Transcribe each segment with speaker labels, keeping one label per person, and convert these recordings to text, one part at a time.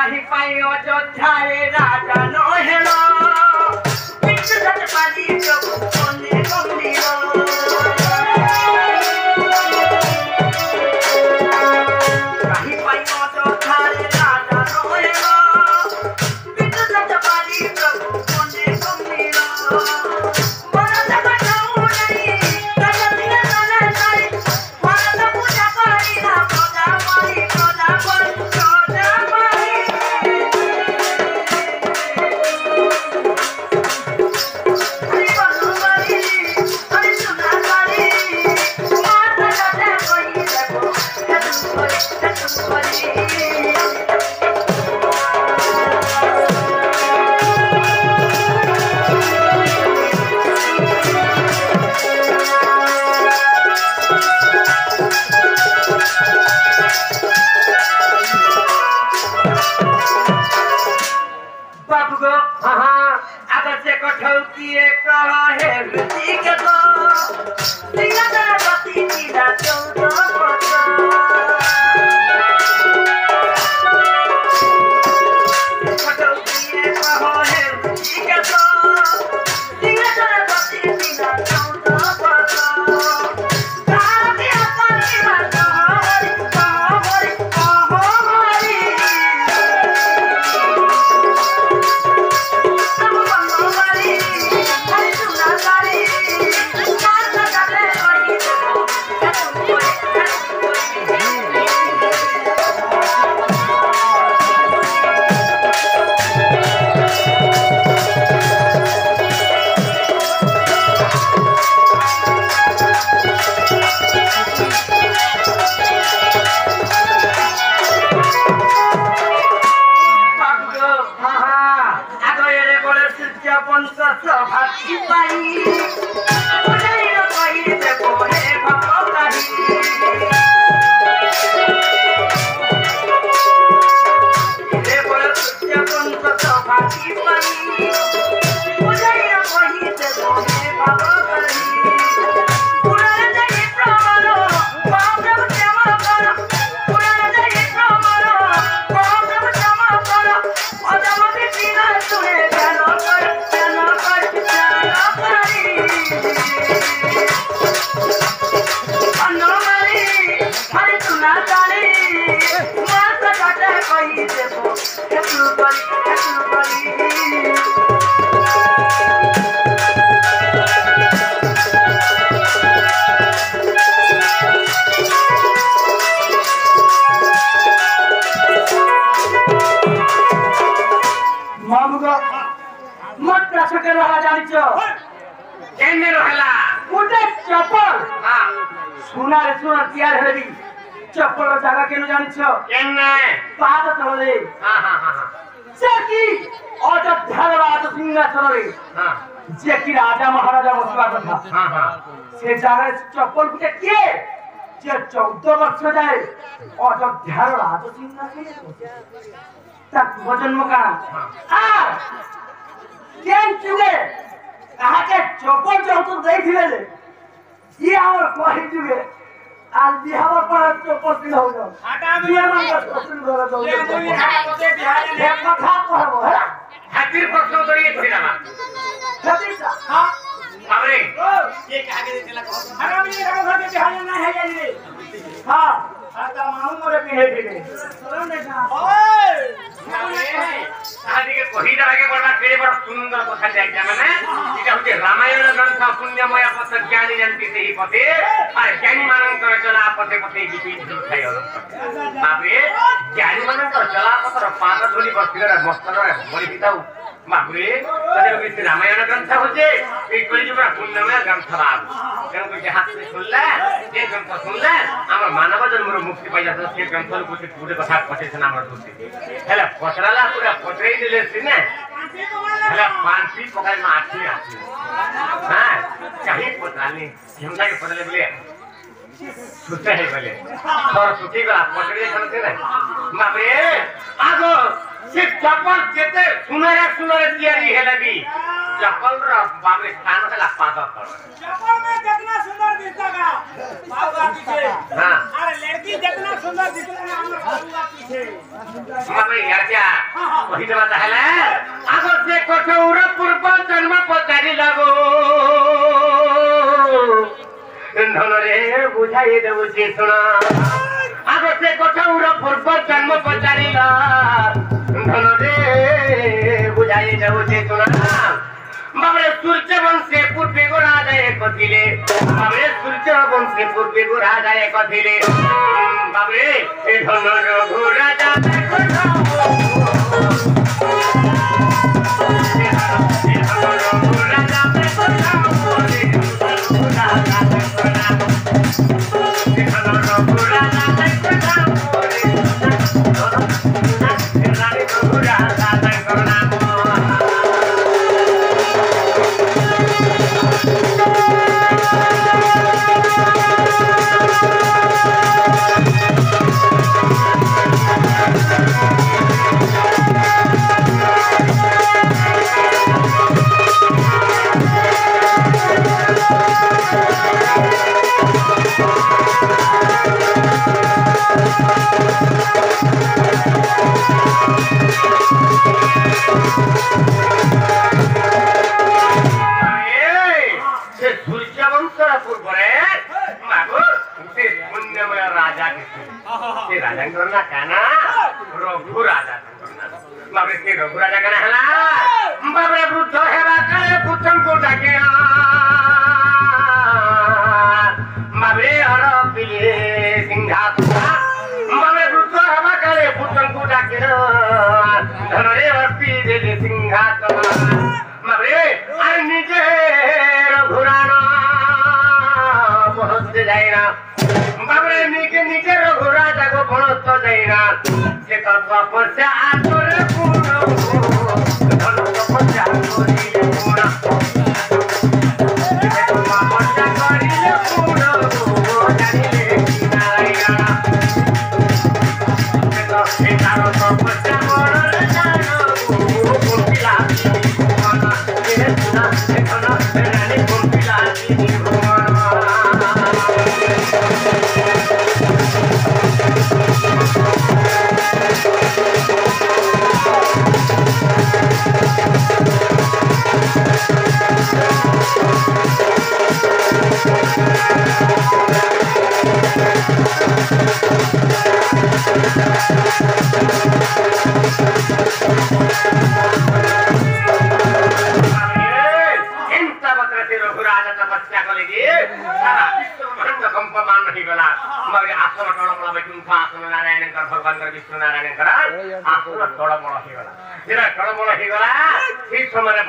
Speaker 1: कहीं पाई अयोध्यारे राजा न हेलो पिछु सत पादी प्रभु कोने कमलियो कहीं पाई अयोध्यारे राजा न हेलो पिछु सत पादी प्रभु कोने कमलियो मरद बचाऊ नहीं कजतिया नले सारी मरद पूजा करी ना पूजा मारी चप्पल जगह केनु जानिछ केन्ने पाद तले से की अयोध्या राज सिंहासन रे जे की राजा महाराजा बसवा कथा से जगह चप्पल गुटे के जे 14 वर्ष जाए अयोध्या राज सिंहासन ता जन्म का आ केन जुगे कहा के चप्पल जो देखिले ये और कहि जुगे आज बिहार पर चौपस्ती हो जाओ आटा बिहार में चौपस्ती हो जाओ ये मुई हाते बिहार ने कथा कहबो है हातिर प्रश्न तो ये थोड़ा ना हातिर हां अरे ये आगे देला कहो हराम ये रहो के बिहार ना है जाई हां आता माऊ मोरे पिहे पिहे सुन देखा ओए आदि के कही तरह के बड़ा केड़े बड़ा सुंदर कथा दे जाने इटा होते रामायण ग्रंथ पुण्यमय पथ ज्ञानी जंती से ही पते अरे ज्ञानी मानन कर चला पते पते विपरीत खाई हो बाबरे ज्ञानी मानन कर चला पथ पाद धोली बस्तीरा मस्तन बड़ी पिताऊ बाबरे तने के रामायण ग्रंथ होते एक कली जो पुण्यमय ग्रंथ बाब तेन को हाथ से सुनला ये ग्रंथ सुनला हमर मानव जन्म मुक्ति पाई जात से ग्रंथ को पूरे कथा पते से नाम दोस्ती हेला पसराला पूरा पटरे दिले सिने हेला पांची पकाई में आठी आठी हां कहीं पतानी हमला के पतले बोले सुते है बोले और सुती का पटरे करते ना बाबे आगो से चप्पल केते सुनरे तियारी है लगी चप्पल रा बाबे कान का पादा कर चप्पल में कितना सुंदर दिखता का बाबा पीछे हां अरे लड़की कितना सुंदर दिखता है हमर बाबा पीछे बाबे यार क्या
Speaker 2: କହିଦେବା ତାହେଲେ ଆଗ ସେ କଠୋର ପୂର୍ବ ଜନ୍ମ ପଚାରି ଲାଗୁ ଧନରେ ବୁଝାଇ ଦେଉଛି ଶୁଣ ଆଗ ସେ କଠୋର ପୂର୍ବ ଜନ୍ମ ପଚାରିଲା ଧନରେ ବୁଝାଇ ଦେଉଛି ଶୁଣ बाबरे सूर्य वंशे पूर्वी को राजा एक थिले बाबरे सूर्य वंशे पूर्वी को राजा एक थिले बाबरे ए धन रघु राजा देखो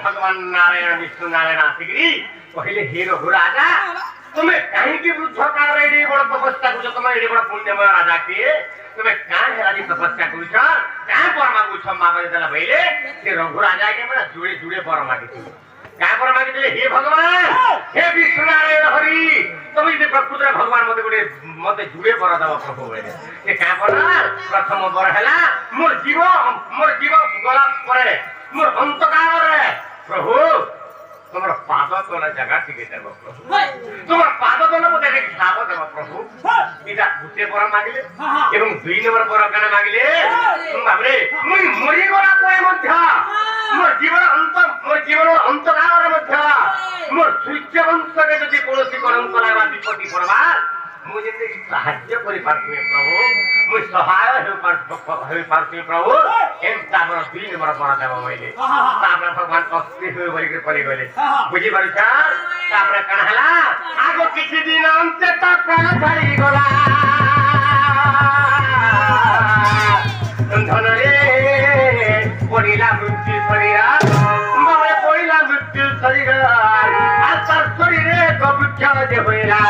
Speaker 2: भगवान नारायण विष्णु नारायण आसिकी कहले हे रघु राजा तुम्हें कहीं की वृद्ध काल एडी बड़ तपस्या कुछ तुम एडी बड़ पुण्यमय राजा के तुम्हें काहे हेलादी तपस्या कुछ काहे पर मागु छ मागे देला भइले से रघु राजा के मैं जुड़े जुड़े पर मागे काहे पर मागे देले हे भगवान हे विष्णु नारायण हरि तुम जे प्रकृति भगवान मते जुड़े पर दव प्रभु भइले से काहे पर प्रथम बर हैला मोर जीव गला परे मोर अंतकाल रे प्रभु तुम पाद तला जगह टिके देव प्रभु तुम पाद तला मते एक छाप देव प्रभु इटा गुटे पर मागिले एवं दुई नंबर पर काना मागिले तुम भाबरे मुई मरि गला परे मध्य मोर जीवन अंतकाल रे मध्य मोर सूर्य वंश के जदि कोनोसी करम करावा विपत्ति पड़वा मुझे साहाय्य करि पारबे प्रभु मुझ सहाय हो पारबे प्रभु एम तापर दुई नंबर पर देव भइले तापर भगवान कष्टी हो बलि के परि गले बुझी पारुछ तापर कण हला आगो किछि दिन अंत तक प्राण छाड़ी गला धन रे पड़िला मृत्यु शरीर मरे पड़िला मृत्यु शरीर आतर शरीर कवृक्ष जे होइला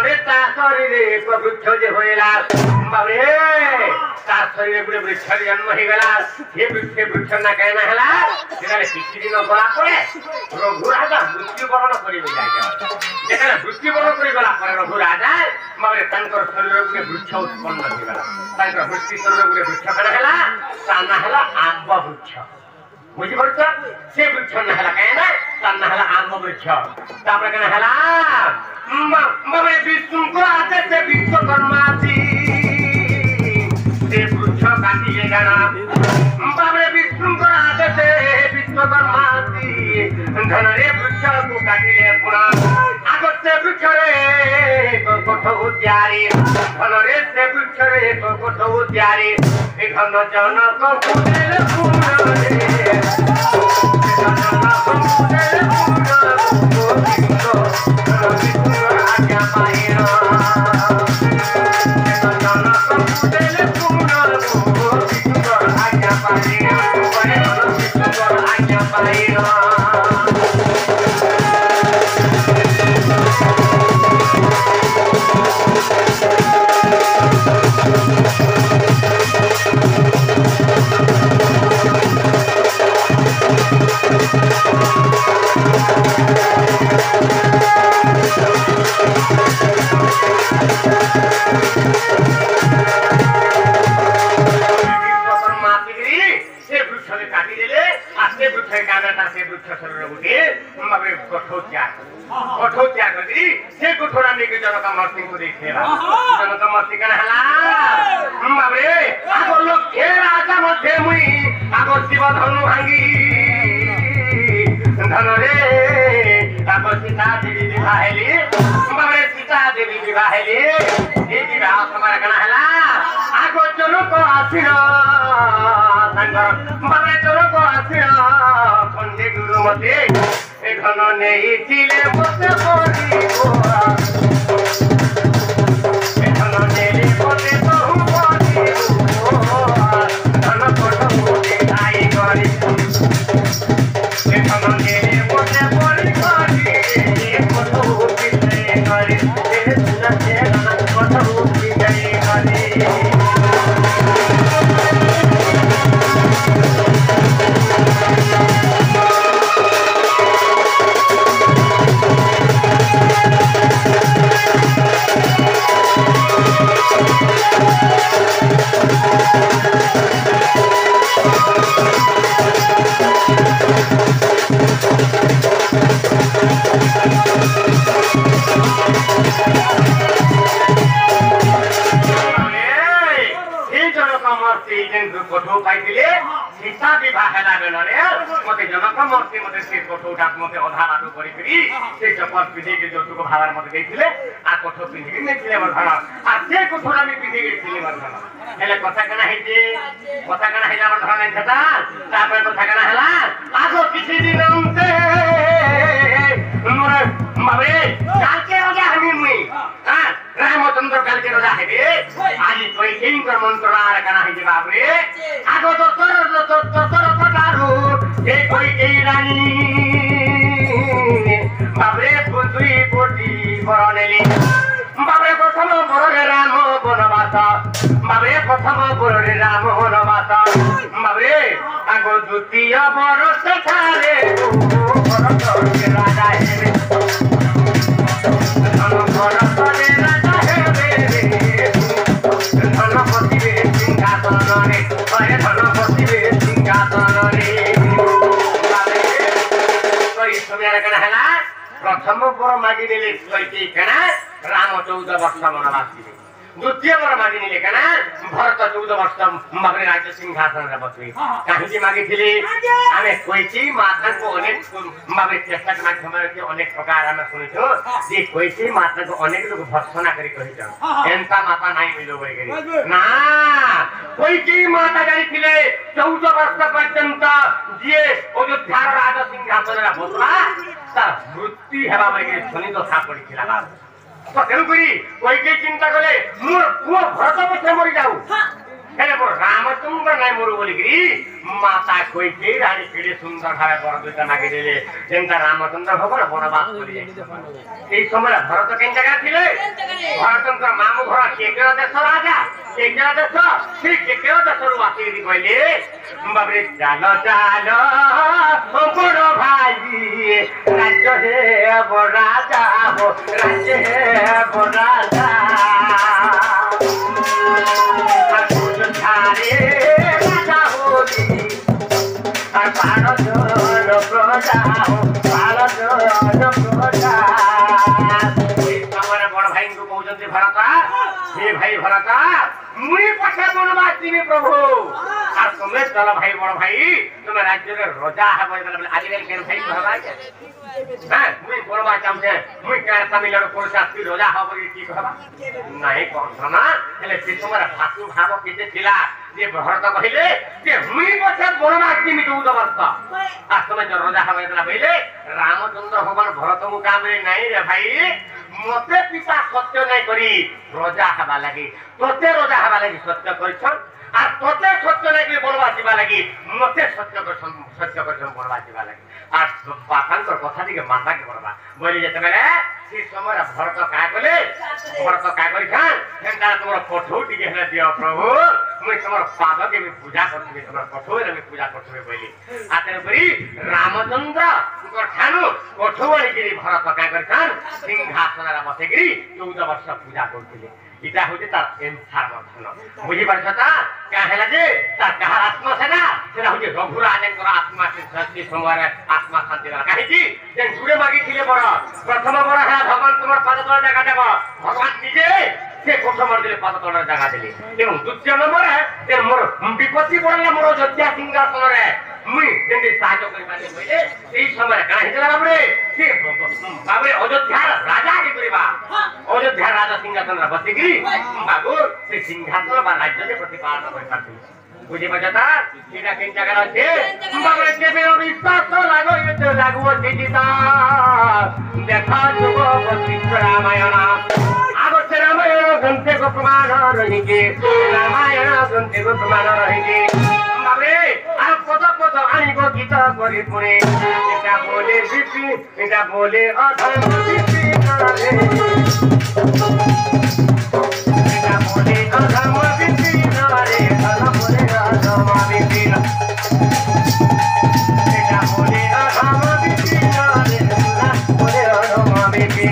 Speaker 2: रे ता शरीर कवृक्ष जे होइला बाबरे ता शरीर गुरे वृक्ष जन्म हो गला हे वृक्ष ना कहना हला जेना किछि दिन गला पड़े रघु राजा मृत्यु वरण करि जाय जेना मृत्यु वरण करि गला पर रघु राजा बाबरे तंकर शरीर गुरे वृक्ष उत्पन्न हो गला तंकर मृत्यु शरीर गुरे वृक्ष कना हला ताना हला आंब वृक्ष बुझी पड़छ से वृक्ष ना हला कहना ताना हला आंब वृक्ष तापर कना हला बाबरे विष्णु को आते से विश्वकर्मा से वृक्ष काटिए जाना बाबरे विष्णु धनरे वृक्ष को काटिले पुरा आगते वृक्ष रे कोठो त्यारी धनरे से वृक्ष रे कोठो त्यारी ए घन जनक कुदेले पुरा रे जनक कुदेले पुरा आज्ञा पाइरा जनक कुदेले पुरा आज्ञा पाइरा आज्ञा पाइरा प्रथम बर मागिनेले कैकेयी कना राम 14 वर्ष वनवास दिए द्वितीय बर मागिनेले कना भरत 14 वर्ष मगरे राज्य सिंहासन रे बसवे काहीँकी मागिथिले आमे कैकेयी माता को अनेक मगरे चेष्टा माध्यमले के अनेक प्रकार आमे सुनिथ्यो जे कैकेयी माता को अनेक लोग भर्सना करी कहिछ एन्ता माता नाइ मिलो गरी ना कैकेयी माता जाइथिले 14 वर्ष पर्यंत जे अयोध्या राजा सिंहासन रे बसला वृत्ति हेबा मागे शनि दशा पड़िथिला बाबू तो तेणुकरी कैकेयी चिंता कले मोर पुओ भरत पछे मरि जाऊ हेले मोर रामचंद्र नाइ मरु बोलिकरी माता कैकेयी रानी केडे सुंदर भावे बर दुईटा मागे देले जेंता रामचंद्र भगवान वनवास करि जाय एई समय भरत केन जगह थिले भरतंकर मामु घर केकेय देश राजा केकेय देश से केकेय देशरु आसीकरी कहले बाबरे चालो चालो बड़ भाई राज्य हे बड़ राजा हो राज्य हे बड़ राजा राजा होली पाड़ जन प्रजा हो पाड़ जन प्रजा बड़ भाई को कहते भरत हे भाई भरत मुई पछे वनवास जीवी प्रभु আর তুমি চলো ভাই বড় ভাই তুমি রাজ্যের রজা হবে বলে আজকাল কেন ভাই হবা হ্যাঁ মুই বলবা চামছে মুই কার তামিলনাড়ু কোরসা তুই রজা হব কি হবা নাই কথা না হেলে সে সময় ভাতু ভাব কেতে ছিলা যে ভরত কহিলে যে মুই বছর বড়মা কিমি 14 বর্ষ আর তুমি রজা হবে বলে রামচন্দ্র ভগবান ভরত মুকামে নাই রে ভাই মতে পিতা সত্য নাই করি রজা হবা লাগি তোতে রজা হবা লাগি সত্য করিছন আর তোতে সত্য নাই করি বলবা দিবা লাগি মতে সত্য করিছন বলবা দিবা লাগি আর পাঠানকর কথা দিকে মাথাকে বলবা বলি যেতে বেলে সেই সময় ভরত কা কলে ভরত কা করিছন সেটা তোমার কঠোর টিকে হেলে দিও প্রভু মুই তোমার পাদকে আমি পূজা করছিবি তোমার কঠোর আমি পূজা করছিবি বলি আতের করি রামচন্দ্র ঠানু কঠোরগিরি ভরত কা করিছন সিংহাসনের বসেগিরি 14 বর্ষ পূজা করছিলে এটা হচ্ছে তার এনসার বর্ষণ বুঝি পারছ তা কাহেলা যে তার কাহার আত্মা সেনা সেটা হচ্ছে রঘুরাজের আত্মা শান্তি সময় আত্মা শান্তি কাহিছি যে জুড়ে মাগিছিলে বড় প্রথম বড় হ্যাঁ ভগবান তোমার পাদ তলে দেখা দেব ভগবান নিজে সে কোঠমার দিলে পাদ তলে জায়গা দিলে এবং দ্বিতীয় নম্বরে যে মোর বিপত্তি পড়লে মোর অযোধ্যা সিংহাসନରେ মুই যেমনি সাহায্য করিবারে বলে সেই সময় কানা হিসেবে বাবরে অযোধ্যার রাজা কি করিবা অযোধ্যার রাজা সিংহাসন বসিকি বাবু সেই সিংহাসন বা রাজ্যকে প্রতিপালন করে পারছিল বুঝি পাচ্ছা এটা কেন জায়গা আছে বাবরে কেবে অবিশ্বাস লাগু চিন্তা দেখা যুগ বশিষ্ঠ রামায়ণ আগতে রামায়ণ গ্রন্থে প্রমাণ রহিছে রামায়ণ গ্রন্থে প্রমাণ রহিছে বাবরে আর কত কত আনিব গীতা করে পড়ে এটা বলে বিপি এটা বলে অধর্ম বিপি করে এটা বলে অধর্ম বিপি করে এটা বলে অধর্ম বিপি এটা বলে অধর্ম বিপি করে এটা বলে অধর্ম বিপি